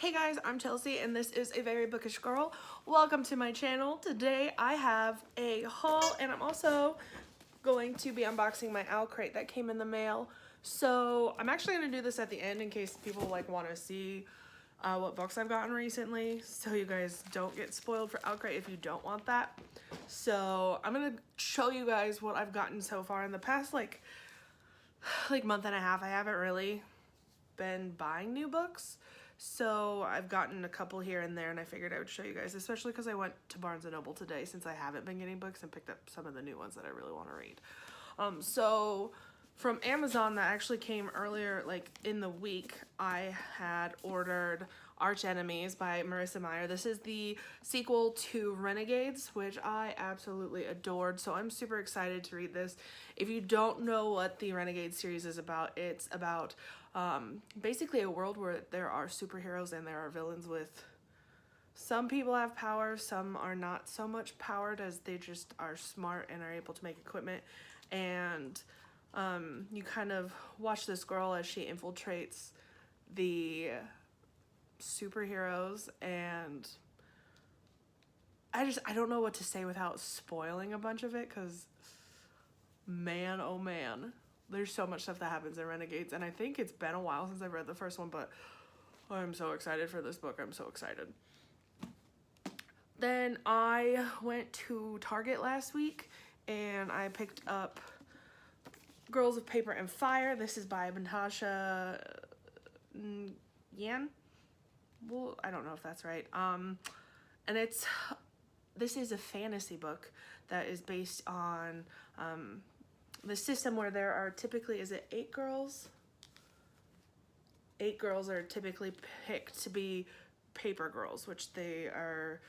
Hey guys, I'm Chelsea and this is A Very Bookish Girl. Welcome to my channel. Today I have a haul and I'm also going to be unboxing my Owlcrate that came in the mail. So I'm actually going to do this at the end in case people want to see what books I've gotten recently, so you guys don't get spoiled for Owlcrate if you don't want that. So I'm going to show you guys what I've gotten so far in the past like month and a half. I haven't really been buying new books. So I've gotten a couple here and there and I figured I would show you guys, especially because I went to Barnes & Noble today since I haven't been getting books and picked up some of the new ones that I really want to read. So from Amazon, that actually came earlier, like in the week, I had ordered Arch Enemies by Marissa Meyer. This is the sequel to Renegades, which I absolutely adored, so I'm super excited to read this. If you don't know what the Renegade series is about, it's about basically a world where there are superheroes and there are villains. With some people have power, some are not so much powered, as they just are smart and are able to make equipment. And you kind of watch this girl as she infiltrates the superheroes, and I don't know what to say without spoiling a bunch of it, because man, oh man, there's so much stuff that happens in Renegades, and I think it's been a while since I've read the first one, but I'm so excited for this book. I'm so excited. Then I went to Target last week and I picked up Girls of Paper and Fire. This is by Natasha Yan. Well, I don't know if that's right. And this is a fantasy book that is based on the system where there are typically, is it 8 girls? 8 girls are typically picked to be paper girls, which they are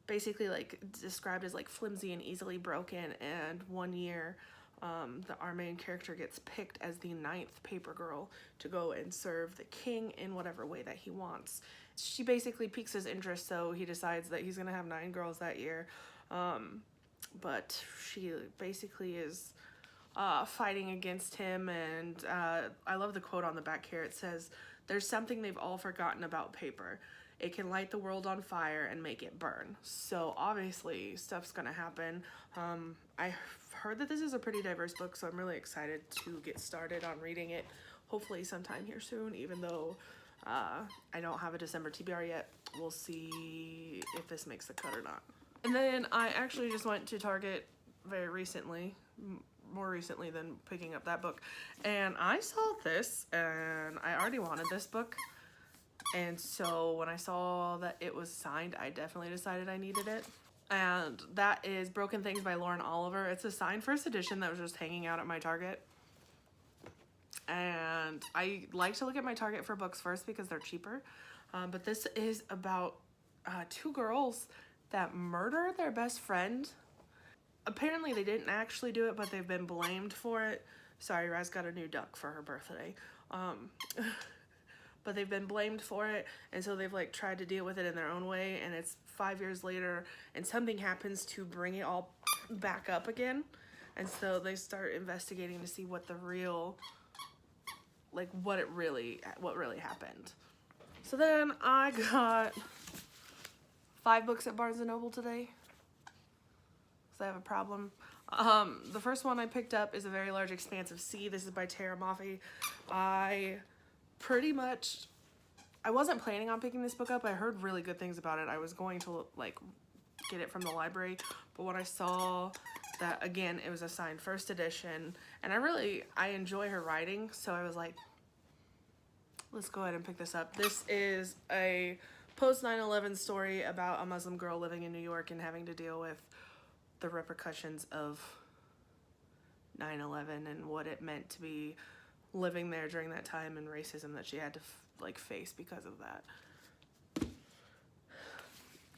basically like described as like flimsy and easily broken. And one year, our main character gets picked as the 9th paper girl to go and serve the king in whatever way that he wants. She basically piques his interest, so he decides that he's gonna have 9 girls that year. But she basically is fighting against him, and I love the quote on the back here. It says, "There's something they've all forgotten about paper. It can light the world on fire and make it burn." So obviously stuff's gonna happen. I heard that this is a pretty diverse book, so I'm really excited to get started on reading it, hopefully sometime here soon, even though I don't have a December TBR yet. We'll see if this makes the cut or not. And then I actually just went to Target very recently, more recently than picking up that book, and I saw this, and I already wanted this book, and so when I saw that it was signed, I definitely decided I needed it. And that is Broken Things by Lauren Oliver. It's a signed first edition that was just hanging out at my Target, and I like to look at my Target for books first because they're cheaper. But this is about 2 girls that murder their best friend. Apparently they didn't actually do it, but they've been blamed for it. Sorry, Raz got a new duck for her birthday. But they've been blamed for it, and so they've like tried to deal with it in their own way, and it's 5 years later and something happens to bring it all back up again. And so they start investigating to see what the real, like what really happened. So then I got 5 books at Barnes & Noble today, because I have a problem. The first one I picked up is A Very Large Expanse of Sea. This is by Tara Maffei. I wasn't planning on picking this book up. I heard really good things about it. I was going to like get it from the library, but when I saw that, again, it was a signed first edition, and I enjoy her writing, so I was like, let's go ahead and pick this up. This is a post 9/11 story about a Muslim girl living in New York and having to deal with the repercussions of 9/11 and what it meant to be living there during that time, and racism that she had to face because of that.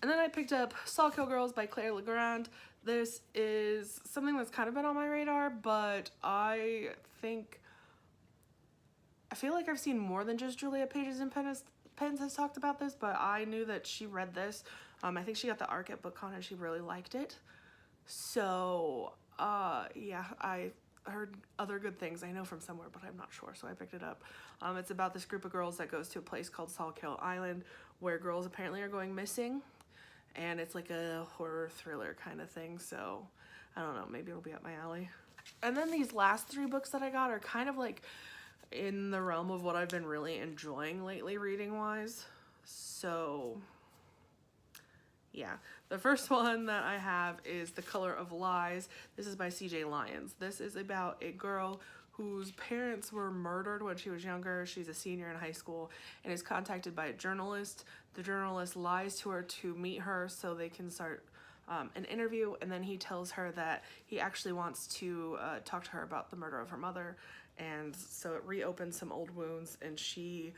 And then I picked up Sawkill Girls by Claire Legrand. This is something that's kind of been on my radar, but I feel like I've seen more than just Julia Pages and Pens has talked about this, but I knew that she read this. I think she got the ARC at BookCon and she really liked it. So yeah, I heard other good things. I know from somewhere, but I'm not sure, so I picked it up. It's about this group of girls that goes to a place called Salkill Island where girls apparently are going missing, and it's like a horror thriller kind of thing, so I don't know, maybe it'll be up my alley. And then these last 3 books that I got are kind of like in the realm of what I've been really enjoying lately reading wise. So yeah, the first one that I have is The Color of Lies. This is by C.J. Lyons. This is about a girl whose parents were murdered when she was younger. She's a senior in high school and is contacted by a journalist. The journalist lies to her to meet her so they can start an interview, and then he tells her that he actually wants to talk to her about the murder of her mother, and so it reopens some old wounds, and she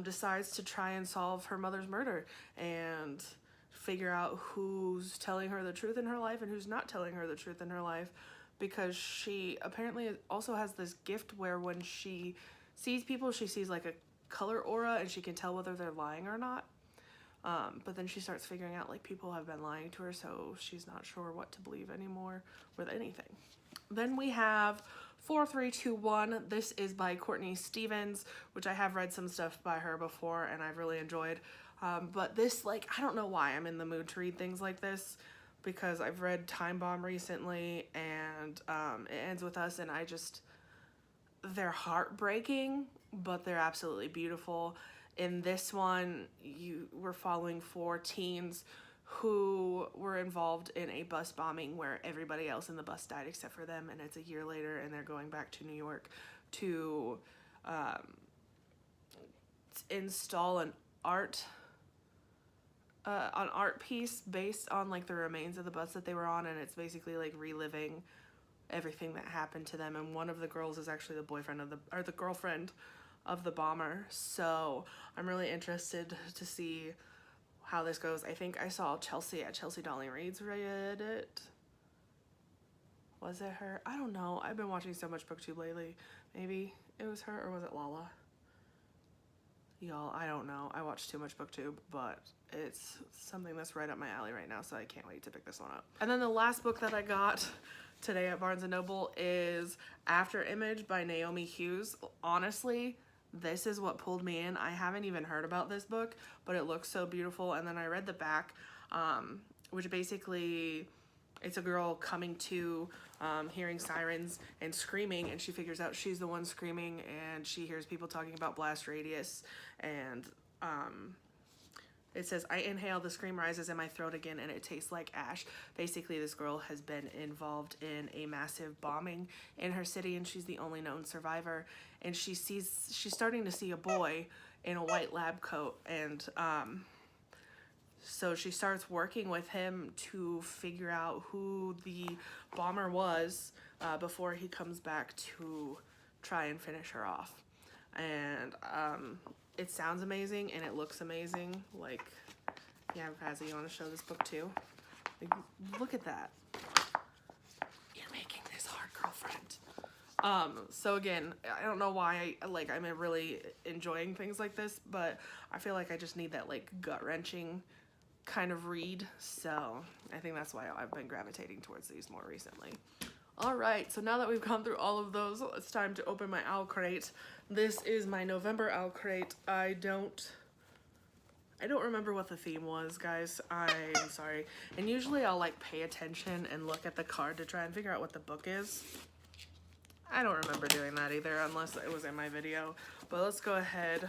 decides to try and solve her mother's murder and figure out who's telling her the truth in her life and who's not telling her the truth in her life, because she apparently also has this gift where when she sees people, she sees like a color aura and she can tell whether they're lying or not. But then she starts figuring out like people have been lying to her, so she's not sure what to believe anymore with anything. Then we have 4321. This is by Courtney Stevens, which I have read some stuff by her before and I've really enjoyed. But this, like, I don't know why I'm in the mood to read things like this, because I've read Time Bomb recently and It Ends With Us, and they're heartbreaking, but they're absolutely beautiful. In this one, you were following 4 teens who were involved in a bus bombing where everybody else in the bus died except for them, and it's a year later and they're going back to New York to install an art piece based on like the remains of the bus that they were on, and it's basically like reliving everything that happened to them, and one of the girls is actually the girlfriend of the bomber. So I'm really interested to see how this goes. I think I saw Chelsea at Chelsea Dolling Reads read it. Was it her? I don't know. I've been watching so much BookTube lately. Maybe it was her, or was it Lala? Y'all, I don't know. I watch too much BookTube, but it's something that's right up my alley right now, so I can't wait to pick this one up. And then the last book that I got today at Barnes & Noble is After Image by Naomi Hughes. Honestly, this is what pulled me in. I haven't even heard about this book, but it looks so beautiful. And then I read the back, which basically, it's a girl coming to hearing sirens and screaming, and she figures out she's the one screaming, and she hears people talking about blast radius, and it says, I inhale, the scream rises in my throat again, and it tastes like ash. Basically, this girl has been involved in a massive bombing in her city, and she's the only known survivor. And she's starting to see a boy in a white lab coat, and so she starts working with him to figure out who the bomber was before he comes back to try and finish her off. And it sounds amazing and it looks amazing. Like, yeah, Razzie, you want to show this book too? Like, look at that. You're making this hard, girlfriend. So again, I don't know why I'm really enjoying things like this, but I feel like I just need that like gut-wrenching kind of read, so I think that's why I've been gravitating towards these more recently. Alright, so now that we've gone through all of those, it's time to open my Owlcrate. This is my November Owlcrate. I don't remember what the theme was, guys. I'm sorry. And usually I'll like pay attention and look at the card to try and figure out what the book is. I don't remember doing that either, unless it was in my video. But let's go ahead,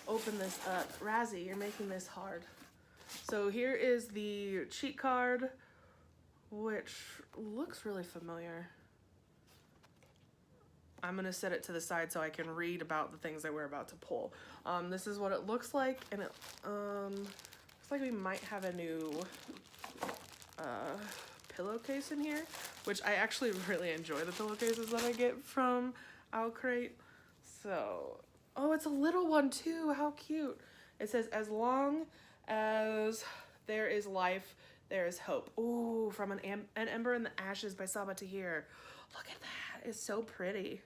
open this up. Razzie, you're making this hard. So here is the cheat card, which looks really familiar. I'm going to set it to the side so I can read about the things that we're about to pull. This is what it looks like, and it looks like we might have a new pillowcase in here, which I actually really enjoy the pillowcases that I get from Owlcrate. So, oh, it's a little one too. How cute. It says, as long as there is life, there is hope. Ooh, from an Ember in the Ashes by Saba Tahir. Look at that. It's so pretty.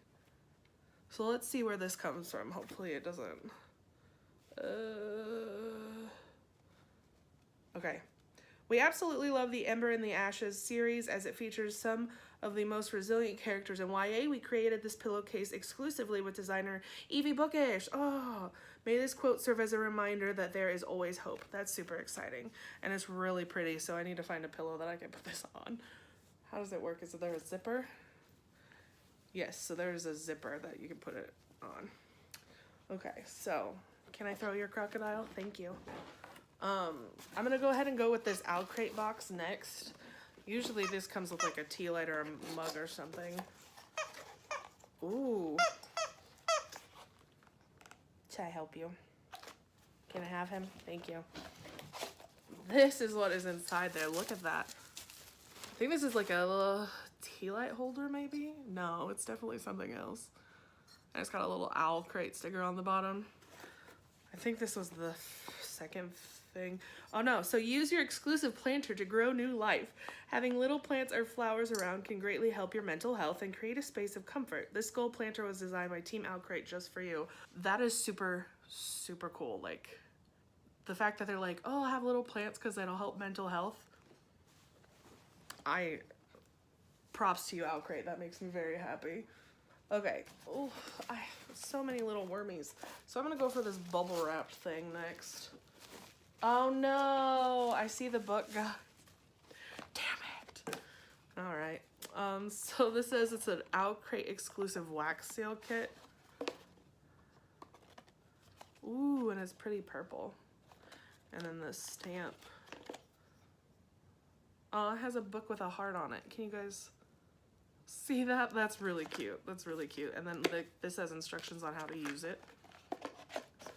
So let's see where this comes from. Hopefully it doesn't. Okay. We absolutely love the Ember in the Ashes series as it features some of the most resilient characters in YA, we created this pillowcase exclusively with designer Evie Bookish. Oh, may this quote serve as a reminder that there is always hope. That's super exciting. And it's really pretty, so I need to find a pillow that I can put this on. How does it work? Is there a zipper? Yes, so there's a zipper that you can put it on. Okay, so can I throw your crocodile? Thank you. I'm gonna go ahead and go with this Owlcrate box next. Usually this comes with like a tea light or a mug or something. Ooh. Should I help you? Can I have him? Thank you. This is what is inside there. Look at that. I think this is like a little tea light holder maybe? No, it's definitely something else. And it's got a little Owlcrate sticker on the bottom. I think this was the second thing. Oh no, so use your exclusive planter to grow new life. Having little plants or flowers around can greatly help your mental health and create a space of comfort. This gold planter was designed by Team Owlcrate just for you. That is super, super cool. Like, the fact that they're like, oh, I have little plants because it'll help mental health. Props to you, Owlcrate. That makes me very happy. Okay. Oh, so many little wormies. So I'm gonna go for this bubble wrap thing next. Oh no! I see the book. God. Damn it! All right. So this says it's an Owlcrate exclusive wax seal kit. Ooh, and it's pretty purple. And then this stamp. Oh, it has a book with a heart on it. Can you guys see that? That's really cute. That's really cute. And then this has instructions on how to use it.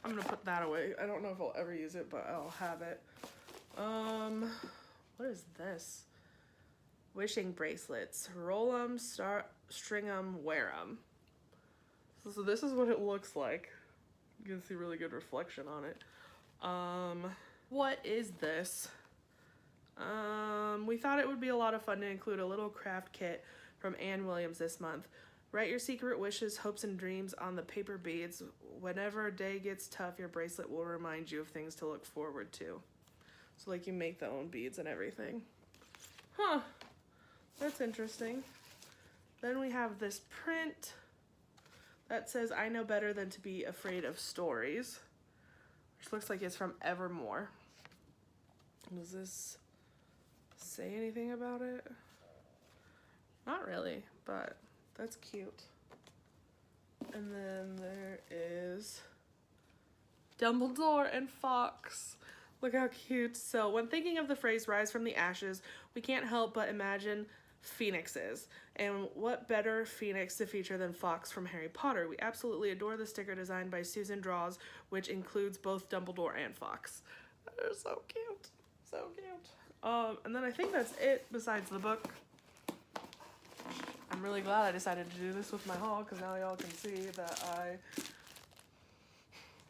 I'm gonna put that away. I don't know if I'll ever use it, but I'll have it. What is this? Wishing bracelets. Roll 'em, string 'em, wear 'em. So this is what it looks like. You can see really good reflection on it. What is this? We thought it would be a lot of fun to include a little craft kit from Anne Williams this month. Write your secret wishes, hopes, and dreams on the paper beads. Whenever a day gets tough, your bracelet will remind you of things to look forward to. So like you make the own beads and everything. Huh, that's interesting. Then we have this print that says, I know better than to be afraid of stories, which looks like it's from Evermore. Does this say anything about it? Not really, but that's cute. And then there is Dumbledore and Fox. Look how cute. So when thinking of the phrase rise from the ashes, we can't help but imagine phoenixes. And what better phoenix to feature than Fox from Harry Potter? We absolutely adore the sticker designed by Susan Draws, which includes both Dumbledore and Fox. They're so cute. So cute. And then I think that's it besides the book. I'm really glad I decided to do this with my haul because now y'all can see that I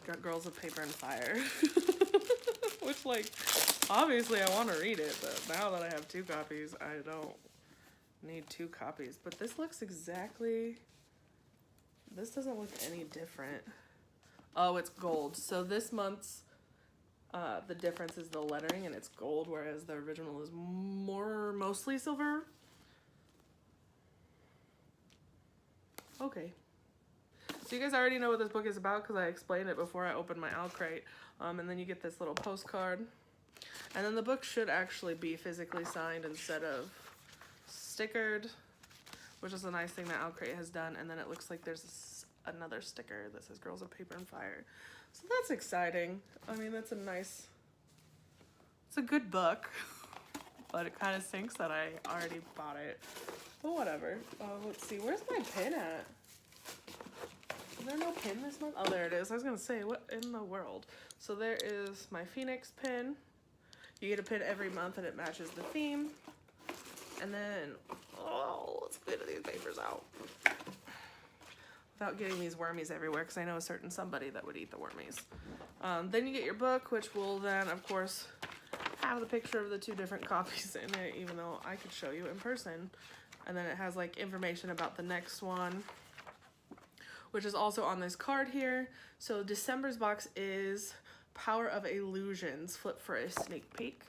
got Girls of Paper and Fire. Which, like, obviously I want to read it, but now that I have 2 copies, I don't need 2 copies. But this looks exactly, this doesn't look any different. Oh, it's gold. So this month's, the difference is the lettering and it's gold, whereas the original is mostly silver. Okay. So you guys already know what this book is about because I explained it before I opened my Owlcrate. And then you get this little postcard. And then the book should actually be physically signed instead of stickered, which is a nice thing that Owlcrate has done. And then it looks like there's another sticker that says Girls of Paper and Fire. So that's exciting. I mean, that's a nice, it's a good book, but it kind of stinks that I already bought it. But whatever. Let's see, where's my pin at? Is there no pin this month? Oh, there it is. I was gonna say, what in the world? So there is my Phoenix pin. You get a pin every month and it matches the theme. And then, oh, let's clear these papers out. Without getting these wormies everywhere, because I know a certain somebody that would eat the wormies. Then you get your book, which will then, of course, have the picture of the 2 different copies in it, even though I could show you in person. And then it has like information about the next one, which is also on this card here. So December's box is Power of Illusions. Flip for a sneak peek.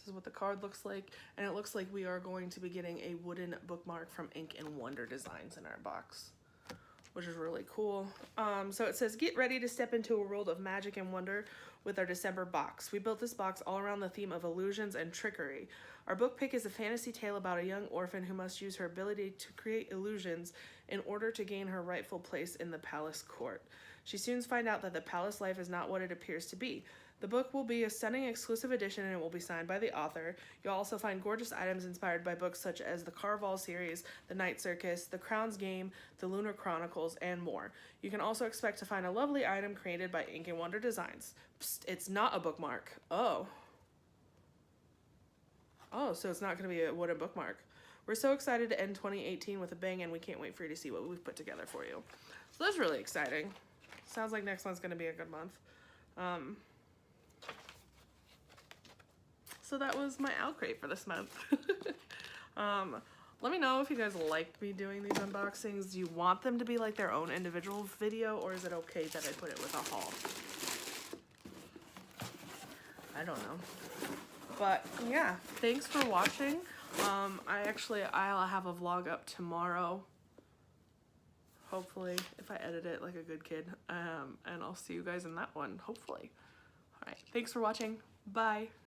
This is what the card looks like, and it looks like we are going to be getting a wooden bookmark from Ink and Wonder Designs in our box, which is really cool. So it says, get ready to step into a world of magic and wonder with our December box. We built this box all around the theme of illusions and trickery. Our book pick is a fantasy tale about a young orphan who must use her ability to create illusions in order to gain her rightful place in the palace court. She soon finds out that the palace life is not what it appears to be. The book will be a stunning exclusive edition and it will be signed by the author. You'll also find gorgeous items inspired by books such as the Carval series, The Night Circus, The Crown's Game, The Lunar Chronicles, and more. You can also expect to find a lovely item created by Ink and Wonder Designs. Psst, it's not a bookmark. Oh, so it's not going to be a wooden bookmark. We're so excited to end 2018 with a bang, and we can't wait for you to see what we've put together for you. So that's really exciting. Sounds like next month's going to be a good month. So that was my Owlcrate for this month. Let me know if you guys like me doing these unboxings. Do you want them to be like their own individual video, or is it okay that I put it with a haul? I don't know. But yeah, thanks for watching. I'll have a vlog up tomorrow. Hopefully, if I edit it like a good kid. And I'll see you guys in that one, hopefully. All right, thanks for watching. Bye.